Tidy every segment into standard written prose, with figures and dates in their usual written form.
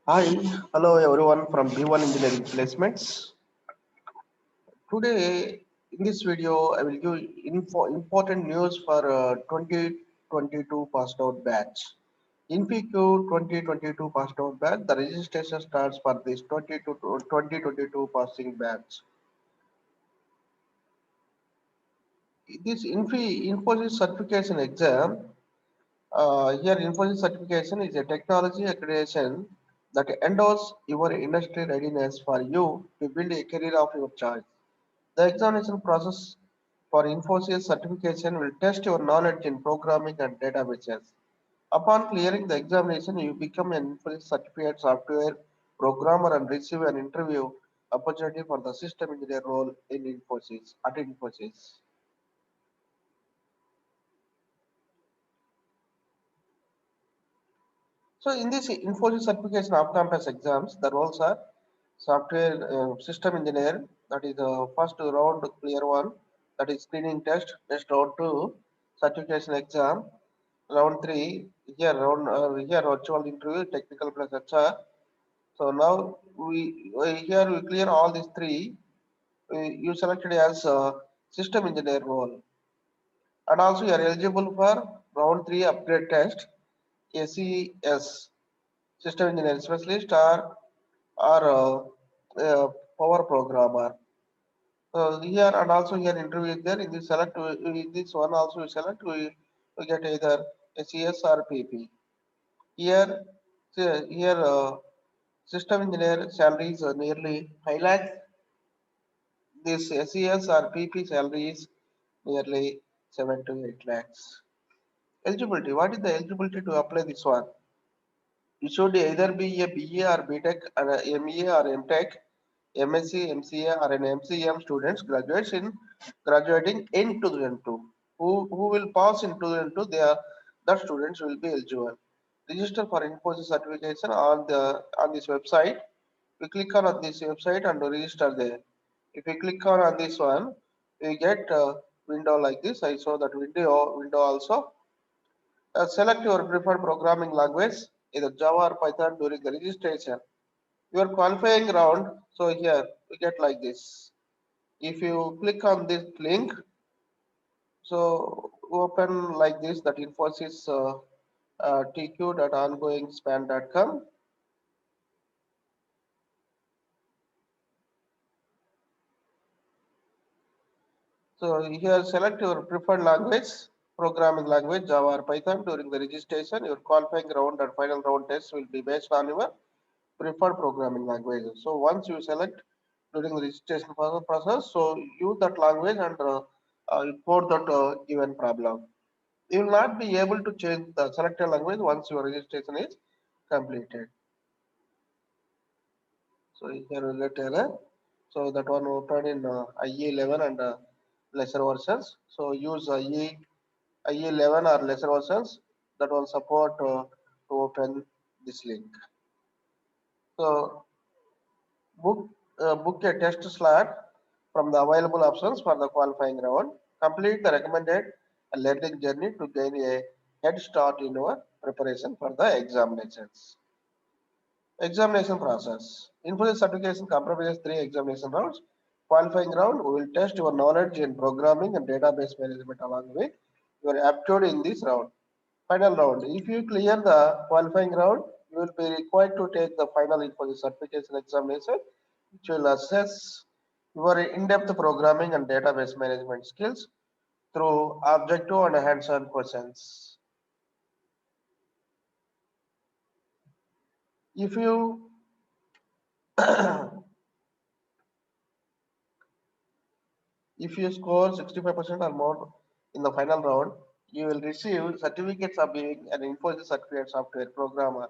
Hi, hello everyone from B1 Engineering Placements. Today, in this video, I will give important news for 2022 passed out batch. In PQ 2022 passed out batch, the registration starts for this 2022 passing batch. This Infosys certification exam, here Infosys certification is a technology accreditation that endorses your industry readiness for you to build a career of your choice. The examination process for Infosys certification will test your knowledge in programming and databases. Upon clearing the examination, you become an Infosys certified software programmer and receive an interview opportunity for the system engineer role in Infosys at Infosys. So in this Infosys certification off-campus exams, the roles are software system engineer, that is the first round clear one, that is screening test. Next round two, certification exam. Round three, here virtual interview, technical plus HR. So now here we clear all these three. You selected as system engineer role, and also you are eligible for round three upgrade test, ACS, system engineer specialist, or power programmer. So here and also here interview is there. In this select, in this one also we select, we get either SES or PP. Here here system engineer salaries are nearly 5 lakhs. This SES or PP salary is nearly 7 to 8 lakhs. Eligibility. What is the eligibility to apply this one? You should either be a BA or BTech, or a MA or MTech, MSc, MCA, or an MCM students graduating in 2002. Who will pass in 2002? That students will be eligible. Register for Infosys certification on this website. We click on this website and register there. If you click on this one, we get a window like this. I saw that window also. Select your preferred programming language, either Java or Python during the registration. Your qualifying round, so here we get like this. If you click on this link, so open like this, that Infosys tq.ongoingspan.com. So here select your preferred language, programming language, Java or Python during the registration. Your qualifying round and final round test will be based on your preferred programming language. So once you select during the registration process, so use that language and import that given problem. You will not be able to change the selected language once your registration is completed. So here we get error. So that one opened in IE 11 and lesser versions. So use IE 11 or lesser versions that will support to open this link. So book a test slot from the available options for the qualifying round. Complete the recommended learning journey to gain a head start in your preparation for the examinations. Examination process. Infosys certification comprises three examination rounds. Qualifying round, we will test your knowledge in programming and database management along with your aptitude in this round. Final round. If you clear the qualifying round, you will be required to take the final Infosys certification examination, which will assess your in-depth programming and database management skills through objective and hands-on questions. If you if you score 65% or more in the final round, you will receive certificates of being an Infosys certified software programmer.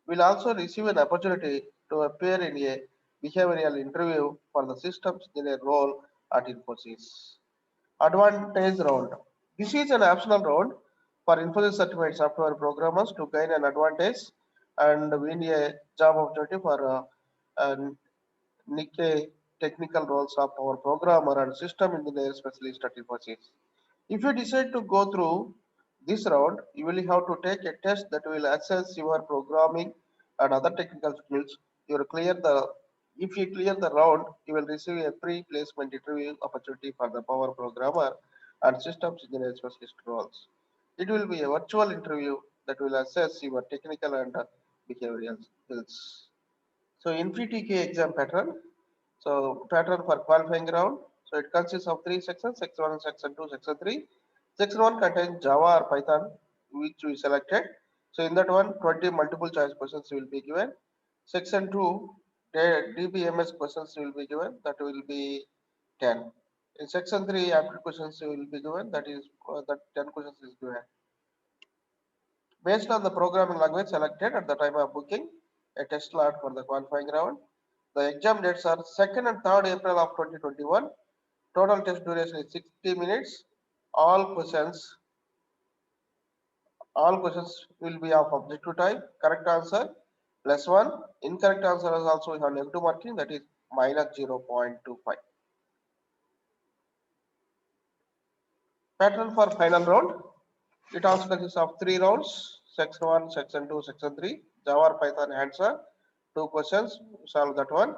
You will also receive an opportunity to appear in a behavioral interview for the systems engineer role at Infosys. Advantage round. This is an optional round for Infosys certified software programmers to gain an advantage and win a job opportunity for Nikkei technical roles of our programmer and system engineer specialist at Infosys. If you decide to go through this round, you will have to take a test that will assess your programming and other technical skills. You will clear the If you clear the round, you will receive a pre-placement interview opportunity for the power programmer and systems engineer specialist roles. It will be a virtual interview that will assess your technical and behavioral skills. So InfyTK exam pattern. So pattern for qualifying round. So it consists of three sections: section 1, section 2, section 3. Section 1 contains Java or Python, which we selected. So in that one, 20 multiple choice questions will be given. Section 2, DBMS questions will be given. That will be 10. In section 3, aptitude questions will be given. That is that 10 questions is given. Based on the programming language selected at the time of booking, a test slot for the qualifying round. The exam dates are 2nd and 3rd April of 2021. Total test duration is 60 minutes. All questions, all questions will be of objective type. Correct answer +1. Incorrect answer is also have negative marking, that is -0.25. Pattern for final round. It also consists of 3 rounds: section 1, section 2, section 3. Java or Python answer. 2 questions, solve that one.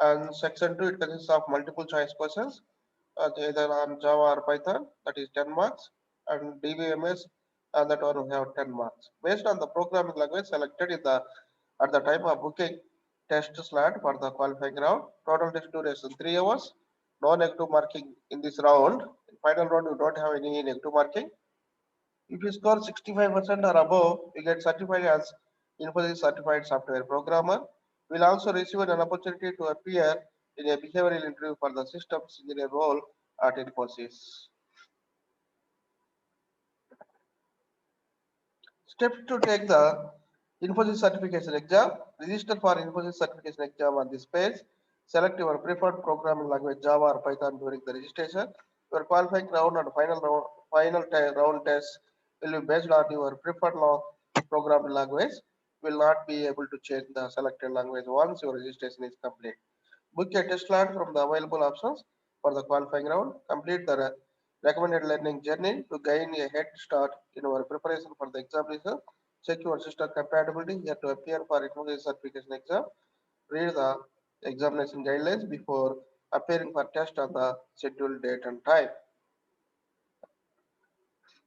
And section 2, it consists of multiple choice questions, either on Java or Python, that is 10 marks, and DBMS, and that one we have 10 marks. Based on the programming language selected at the time of booking, test slot for the qualifying round. Total test duration 3 hours. No negative marking in this round. In final round, you don't have any negative marking. If you score 65% or above, you get certified as Infosys Certified Software Programmer. You will also receive an opportunity to appear in a behavioral interview for the systems engineer role at Infosys. Steps to take the Infosys certification exam. Register for Infosys certification exam on this page. Select your preferred programming language, Java or Python, during the registration. Your qualifying round and round test will be based on your preferred programming language. You will not be able to change the selected language once your registration is complete. Book a test slot from the available options for the qualifying round. Complete the recommended learning journey to gain a head start in our preparation for the examination. Check your system compatibility here to appear for Infosys certification exam. Read the examination guidelines before appearing for test on the scheduled date and time.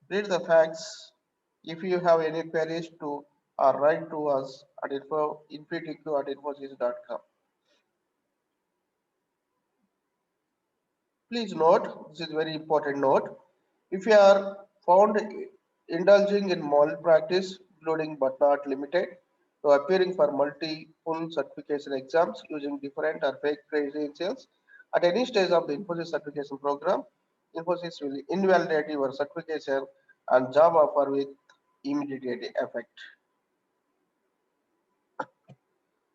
Read the facts. If you have any queries to or write to us at infotq@infosys.com. Please note, this is very important note. If you are found indulging in malpractice, including but not limited to appearing for multiple certification exams using different or fake credentials at any stage of the Infosys certification program, Infosys will invalidate your certification and job offer with immediate effect.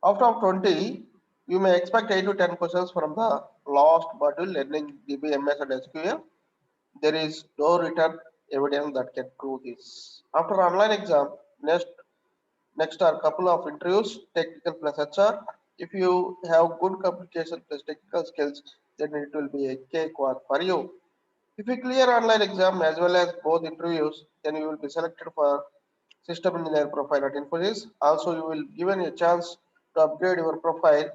Out of 20, you may expect 8 to 10 questions from the last module learning DBMS and SQL. There is no written evidence that can prove this. After online exam, next are couple of interviews, technical plus HR. If you have good communication plus technical skills, then it will be a cakewalk for you. If you clear online exam as well as both interviews, then you will be selected for system engineer profile at Infosys. Also, you will given a chance to upgrade your profile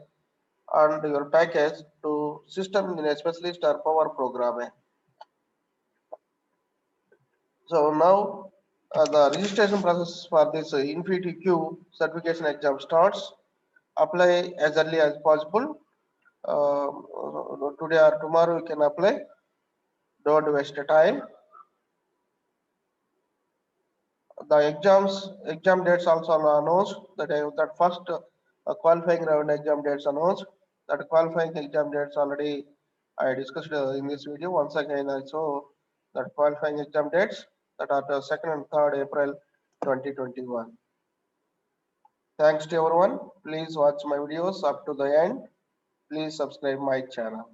and your package to system engineer specialist or power programmer. So now the registration process for this InfyTQ certification exam starts. Apply as early as possible. Today or tomorrow you can apply. Don't waste time. The exam dates also are announced. That first qualifying round exam dates announced. That qualifying exam dates already I discussed in this video. Once again, I show that qualifying exam dates that are the 2nd and 3rd April 2021. Thanks to everyone. Please watch my videos up to the end. Please subscribe my channel.